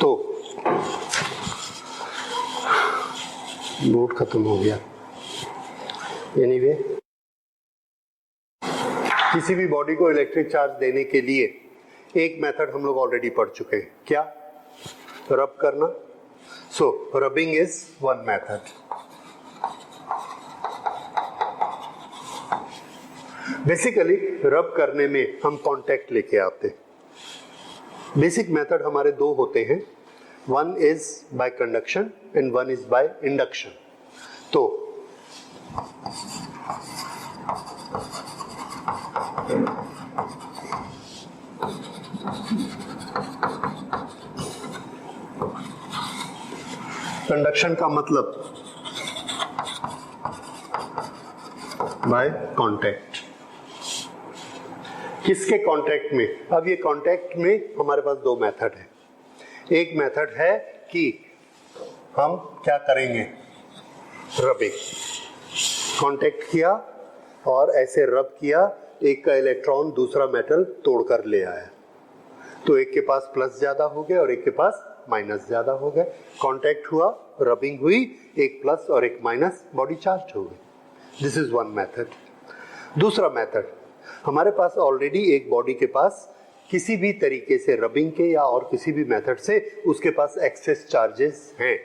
तो नोट खत्म हो गया। एनीवे, किसी भी बॉडी को इलेक्ट्रिक चार्ज देने के लिए एक मेथड हम लोग ऑलरेडी पढ़ चुके हैं, क्या? रब करना। So rubbing is one method. Basically rub करने में हम कांटेक्ट लेके आते हैं। बेसिक मेथड हमारे दो होते हैं, one is by conduction and one is by induction. तो कंडक्शन का मतलब बाय कांटेक्ट। किसके कांटेक्ट में? अब ये कांटेक्ट में हमारे पास दो मेथड है। एक मेथड है कि हम क्या करेंगे, रबिंग। कांटेक्ट किया और ऐसे रब किया, एक का इलेक्ट्रॉन दूसरा मेटल तोड़कर ले आया, तो एक के पास प्लस ज्यादा हो गया और एक के पास माइनस ज्यादा हो गए। कांटेक्ट हुआ, रबिंग हुई, एक प्लस और एक माइनस, बॉडी चार्ज हो गई। This is one method. दूसरा मेथड, हमारे पास ऑलरेडी एक बॉडी के पास किसी भी तरीके से रबिंग के या और किसी भी मेथड से उसके पास एक्सेस चार्जेस हैं।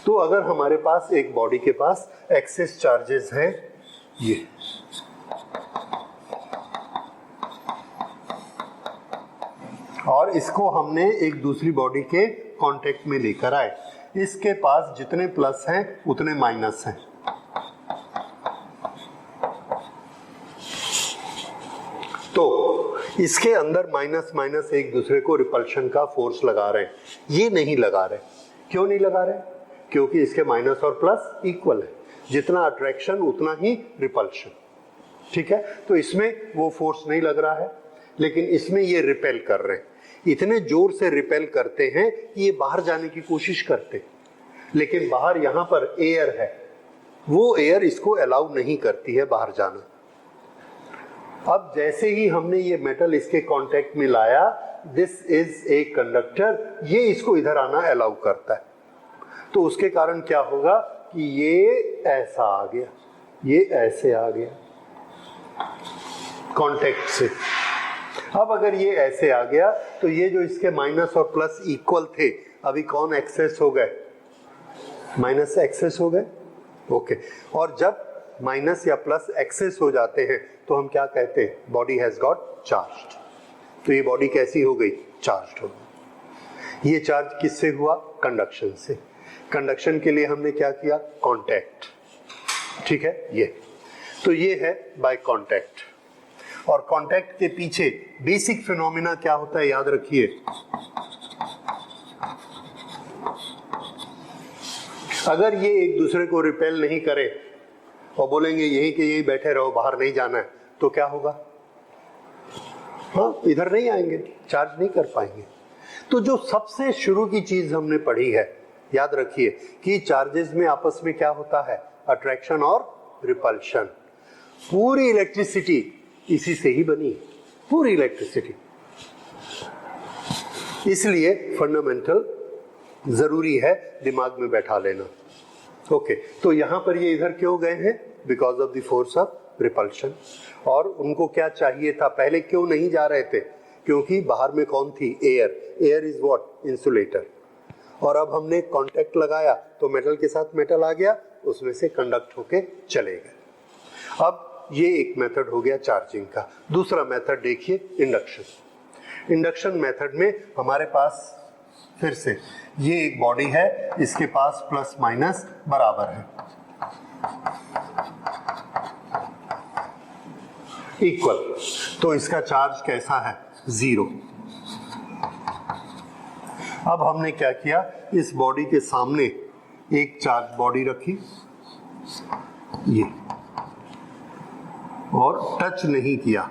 तो अगर हमारे पास एक बॉडी के पास एक्सेस चार्जेस हैं, ये और इसको हमने एक दूसरी बॉडी के कांटेक्ट में लेकर आए, इसके पास जितने प्लस हैं उतने माइनस हैं। तो इसके अंदर माइनस माइनस एक दूसरे को रिपल्शन का फोर्स लगा रहे हैं, ये नहीं लगा रहे। क्यों नहीं लगा रहे? क्योंकि इसके माइनस और प्लस इक्वल है, जितना अट्रैक्शन उतना ही रिपल्शन। ठीक है, तो इसमें वो फोर्स नहीं लग रहा है, लेकिन इसमें ये रिपेल कर रहे हैं। इतने जोर से रिपेल करते हैं कि ये बाहर जाने की कोशिश करते, लेकिन बाहर यहाँ पर एयर है, वो एयर इसको अलाउ नहीं करती है बाहर जाना। अब जैसे ही हमने ये मेटल इसके कांटेक्ट में लाया, दिस इज ए कंडक्टर, ये इसको इधर आना अलाउ करता है। तो उसके कारण क्या होगा कि ये ऐसा आ गया, ये ऐसे आ गया कांटेक्ट से। अब अगर ये ऐसे आ गया तो ये जो इसके माइनस और प्लस इक्वल थे, अभी कौन एक्सेस हो गए? माइनस एक्सेस हो गए। ओके, और जब माइनस या प्लस एक्सेस हो जाते हैं तो हम क्या कहते हैं? Body has got charged. तो ये बॉडी कैसी हो गई? चार्ज्ड हो गई। ये चार्ज किससे हुआ? कंडक्शन से। कंडक्शन के लिए हमने क्या किया? कांटेक्ट। ठीक है, ये तो ये है बाय कांटेक्ट। और कांटेक्ट के पीछे बेसिक फिनोमिना क्या होता है, याद रखिए। अगर ये एक दूसरे को रिपेल नहीं करे और बोलेंगे यहीं के यहीं बैठे रहो, बाहर नहीं जाना है, तो क्या होगा? हाँ, इधर नहीं आएंगे, चार्ज नहीं कर पाएंगे। तो जो सबसे शुरू की चीज हमने पढ़ी है, याद रखिए कि चार्जेस में आपस में क्या होता है? अट्रैक्शन और रिपल्शन। पूरी इलेक्ट्रिसिटी इसी से ही बनी है, पूरी इलेक्ट्रिसिटी। इसलिए फंडामेंटल जरूरी है दिमाग में बैठा लेना। ओके, तो यहां पर ये इधर क्यों गए हैं? Because of the force of repulsion. और उनको क्या चाहिए था? पहले क्यों नहीं जा रहे थे? क्योंकि बाहर में कौन थी? Air. Air is what? Insulator. और अब हमने कांटेक्ट लगाया तो मेटल के साथ मेटल आ गया, उसमें से कंडक्ट होके चले गए। अब ये एक मेथड हो गया चार्जिंग का। दूसरा मेथड देखिए, इंडक्शन। इंडक्शन मेथड में हमारे पास फिर से ये एक बॉडी है, इसके पास प्लस माइनस बराबर है, इक्वल। तो इसका चार्ज कैसा है? 0। अब हमने क्या किया? इस बॉडी के सामने एक चार्ज बॉडी रखी, ये, और टच नहीं किया।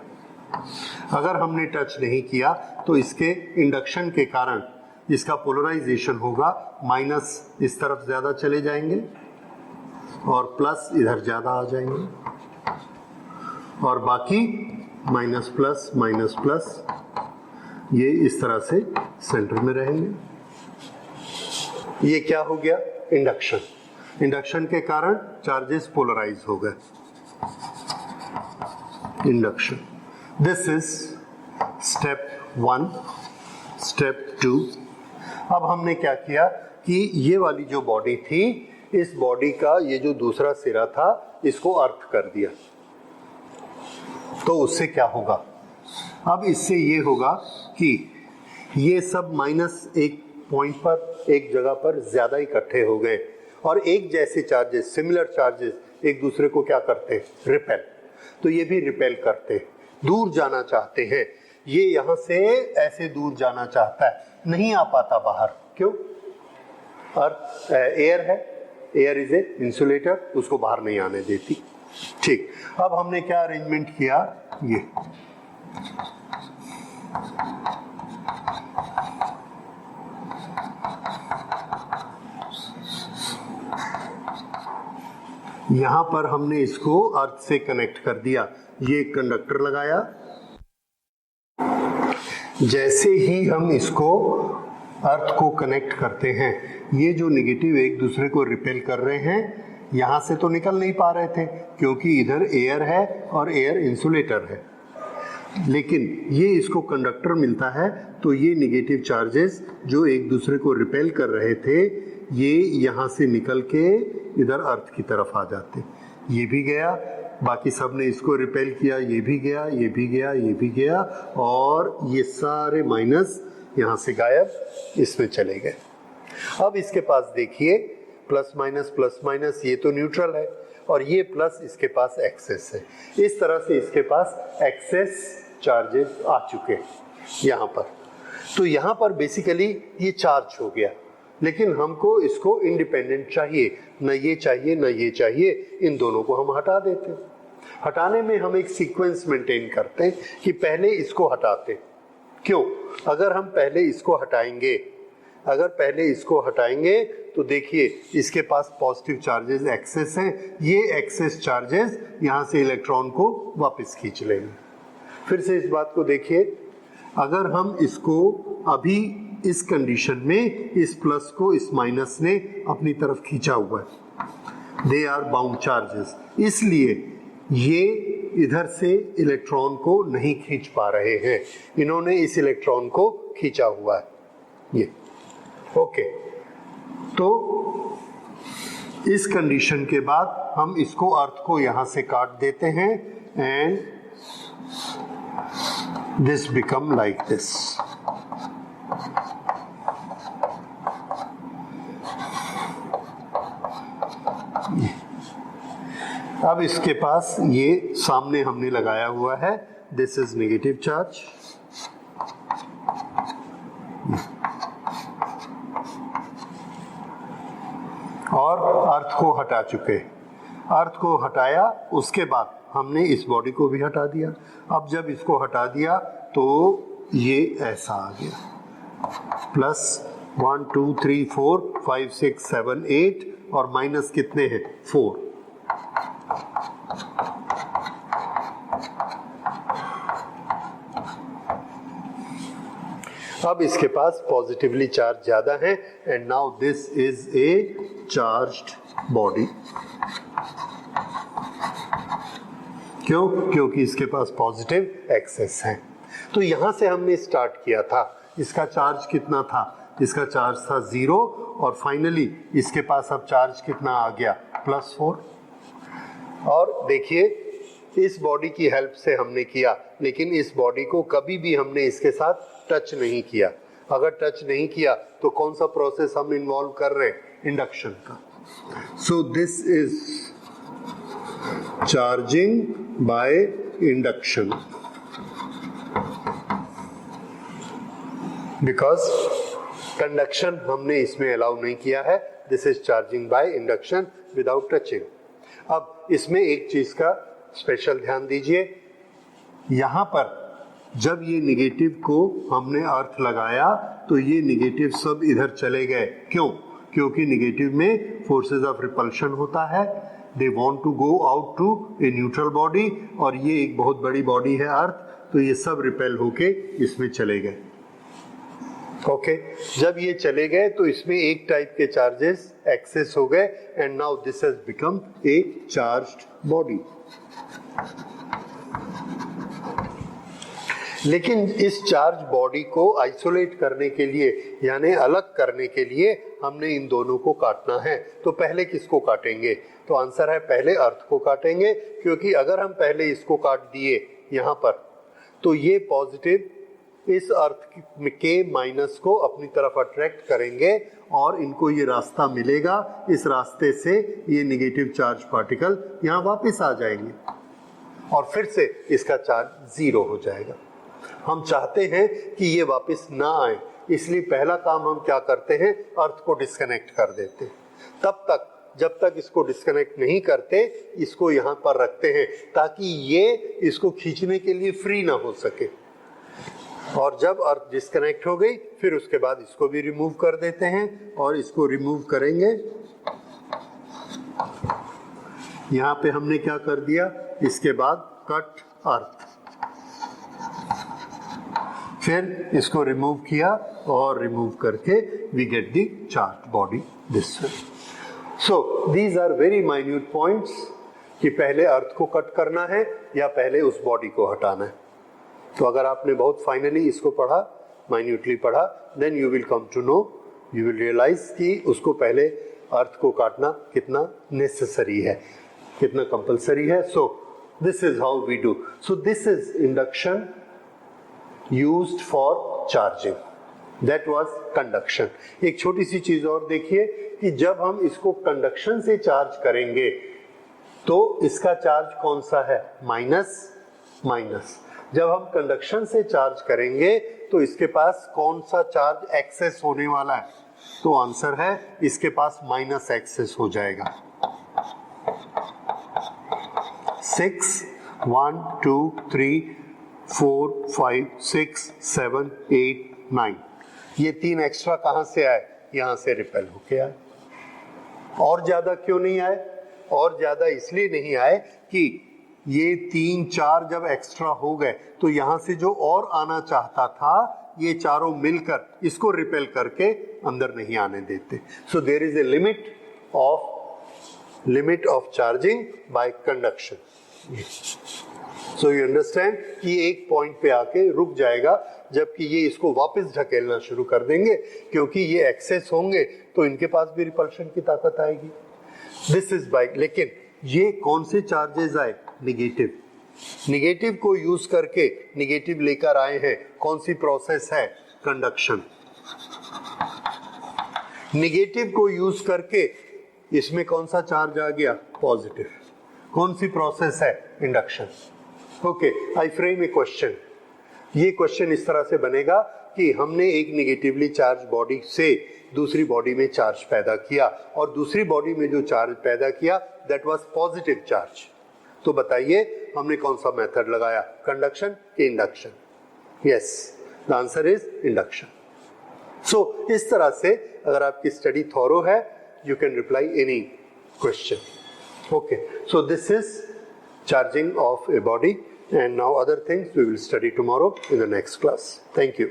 अगर हमने टच नहीं किया तो इसके इंडक्शन के कारण इसका पोलराइजेशन होगा, माइनस इस तरफ ज्यादा चले जाएंगे और प्लस इधर ज्यादा आ जाएंगे, और बाकी माइनस प्लस ये इस तरह से सेंटर में रहेंगे। ये क्या हो गया? इंडक्शन। इंडक्शन के कारण चार्जेस पोलराइज हो गए। Induction. This is step 1, step 2। अब हमने क्या किया कि ये वाली जो बॉडी थी, इस बॉडी का ये जो दूसरा सिरा था इसको अर्थ कर दिया। तो उससे क्या होगा? अब इससे ये होगा कि ये सब माइनस एक पॉइंट पर, एक जगह पर ज्यादा इकट्ठे हो गए और एक जैसे चार्जेस, सिमिलर चार्जेस एक दूसरे को क्या करते हैं? रिपेल। तो ये भी रिपेल करते हैं, दूर जाना चाहते हैं। ये यहाँ से ऐसे दूर जाना चाहता है, नहीं आ पाता बाहर। क्यों? अर्थ एयर है, एयर इज ए इंसुलेटर, उसको बाहर नहीं आने देती। ठीक, अब हमने क्या अरेंजमेंट किया? ये यहां पर हमने इसको अर्थ से कनेक्ट कर दिया। ये कंडक्टर लगाया। जैसे ही हम इसको अर्थ को कनेक्ट करते हैं, ये जो नेगेटिव एक दूसरे को रिपेल कर रहे हैं, यहां से तो निकल नहीं पा रहे थे क्योंकि इधर एयर है और एयर इंसुलेटर है। लेकिन ये इसको कंडक्टर मिलता है, तो ये नेगेटिव चार्जेस जो एक दूसरे को रिपेल कर रहे थे, ये यहाँ से निकल के इधर अर्थ की तरफ आ जाते। ये भी गया, बाकी सब ने इसको रिपेल किया, ये भी गया, ये भी गया, ये भी गया, और ये सारे माइनस यहाँ से गायब, इसमें चले गए। अब इसके पास देखिए, प्लस माइनस, ये तो न्यूट्रल है और ये प्लस इसके पास एक्सेस है। इस तरह से इसके पास एक्सेस चार्जेस आ चुके यहाँ पर। तो यहाँ पर बेसिकली ये चार्ज हो गया, लेकिन हमको इसको इंडिपेंडेंट चाहिए, न ये चाहिए न ये चाहिए, इन दोनों को हम हटा देते हैं। हटाने में हम एक सीक्वेंस मेंटेन करते हैं कि पहले इसको हटाते हैं। क्यों? अगर हम पहले इसको हटाएंगे, तो देखिए इसके पास पॉजिटिव चार्जेस एक्सेस हैं, ये एक्सेस चार्जेस यहाँ से इलेक्ट्रॉन को वापस खींच लेंगे। फिर से इस बात को देखिए, अगर हम इसको अभी इस कंडीशन में, इस प्लस को इस माइनस ने अपनी तरफ खींचा हुआ है, दे आर बाउंड चार्जेस, इसलिए ये इधर से इलेक्ट्रॉन को नहीं खींच पा रहे हैं, इन्होंने इस इलेक्ट्रॉन को खींचा हुआ है ये। ओके, तो इस कंडीशन के बाद हम इसको अर्थ को यहां से काट देते हैं and this become like this. अब इसके पास ये सामने हमने लगाया हुआ है, दिस इज नेगेटिव चार्ज, और अर्थ को हटा चुके। अर्थ को हटाया, उसके बाद हमने इस बॉडी को भी हटा दिया। अब जब इसको हटा दिया तो ये ऐसा आ गया, प्लस 1 2 3 4 5 6 7 8 और माइनस कितने हैं? 4। अब इसके पास पॉजिटिवली चार्ज ज्यादा है and now this is a charged body. क्यों? क्योंकि इसके पास पॉजिटिव एक्सेस है। तो यहां से हमने स्टार्ट किया था। इसका चार्ज कितना था? इसका चार्ज था 0 और फाइनली इसके पास अब चार्ज कितना आ गया? +4। और देखिए इस बॉडी की हेल्प से हमने किया, लेकिन इस बॉडी को कभी भी हमने इसके साथ टच नहीं किया। अगर टच नहीं किया तो कौन सा प्रोसेस हम इन्वॉल्व कर रहे हैं? इंडक्शन का। सो this is charging by induction, because conduction हमने इसमें अलाउ नहीं किया है। This is charging by induction without touching. अब इसमें एक चीज का स्पेशल ध्यान दीजिए, यहां पर जब ये निगेटिव को हमने अर्थ लगाया तो ये निगेटिव सब इधर चले गए। क्यों? क्योंकि निगेटिव में फोर्सेस ऑफ रिपल्शन होता है, they want to go out to a neutral body, और ये एक बहुत बड़ी बॉडी है अर्थ, तो ये सब रिपेल होके इसमें चले गए। ओके जब ये चले गए तो इसमें एक टाइप के चार्जेस एक्सेस हो गए and now this has become a charged body. लेकिन इस चार्ज बॉडी को आइसोलेट करने के लिए यानी अलग करने के लिए हमने इन दोनों को काटना है। तो पहले किसको काटेंगे? तो आंसर है पहले अर्थ को काटेंगे, क्योंकि अगर हम पहले इसको काट दिए यहाँ पर तो ये पॉजिटिव इस अर्थ के माइनस को अपनी तरफ अट्रैक्ट करेंगे और इनको ये रास्ता मिलेगा, इस रास्ते से ये नेगेटिव चार्ज पार्टिकल यहाँ वापस आ जाएंगे और फिर से इसका चार्ज जीरो हो जाएगा। हम चाहते हैं कि ये वापस ना आए, इसलिए पहला काम हम क्या करते हैं, अर्थ को डिस्कनेक्ट कर देते हैं। तब तक जब तक इसको डिस्कनेक्ट नहीं करते इसको यहाँ पर रखते हैं ताकि ये इसको खींचने के लिए फ्री ना हो सके। और जब अर्थ डिस्कनेक्ट हो गई फिर उसके बाद इसको भी रिमूव कर देते हैं और इसको रिमूव करेंगे। यहाँ पे हमने क्या कर दिया, इसके बाद कट अर्थ, फिर इसको रिमूव किया और रिमूव करके we get the charge body this way. So these are very minute points कि पहले अर्थ को कट करना है या पहले उस बॉडी को हटाना है। तो अगर आपने बहुत फाइनली इसको पढ़ा, माइन्यूटली पढ़ा, then you will come to know, you will realize कि उसको पहले अर्थ को काटना कितना नेसेसरी है, कितना कंपलसरी है। So this is how we do. So this is induction used for charging, that was conduction। एक छोटी सी चीज और देखिए कि जब हम इसको कंडक्शन से चार्ज करेंगे तो इसका चार्ज कौन सा है, माइनस माइनस। जब हम कंडक्शन से चार्ज करेंगे तो इसके पास कौन सा चार्ज एक्सेस होने वाला है, तो आंसर है इसके पास माइनस एक्सेस हो जाएगा। 6 1 2 3 4 5 6 7 8 9 ये 3 एक्स्ट्रा कहां से आए, यहां से रिपेल होके आए। और ज्यादा क्यों नहीं आए, और ज्यादा इसलिए नहीं आए कि ये 3 4 जब एक्स्ट्रा हो गए तो यहां से जो और आना चाहता था ये चारों मिलकर इसको रिपेल करके अंदर नहीं आने देते। So there is a limit of charging by conduction. So you understand कि एक पॉइंट पे आके रुक जाएगा, जबकि ये इसको वापस ढकेलना शुरू कर देंगे, क्योंकि ये एक्सेस होंगे तो इनके पास भी रिपल्शन की ताकत आएगी। दिस इज बाय, लेकिन ये कौन से चार्जेस आए, निगेटिव। निगेटिव को यूज करके निगेटिव लेकर आए हैं, कौन सी प्रोसेस है, कंडक्शन। निगेटिव को यूज करके इसमें कौन सा चार्ज आ गया, पॉजिटिव। कौन सी प्रोसेस है, इंडक्शन। ओके, आई फ्रेम ए क्वेश्चन। ये क्वेश्चन इस तरह से बनेगा कि हमने एक नेगेटिवली चार्ज बॉडी से दूसरी बॉडी में चार्ज पैदा किया और दूसरी बॉडी में जो चार्ज पैदा किया दैट वाज पॉजिटिव चार्ज। तो बताइए हमने कौन सा मेथड लगाया, कंडक्शन कि induction. Yes, the answer is induction. So इस तरह से अगर आपकी स्टडी थॉरो है you can reply any question. Okay, so this is charging of a body, and now other things we will study tomorrow in the next class. Thank you.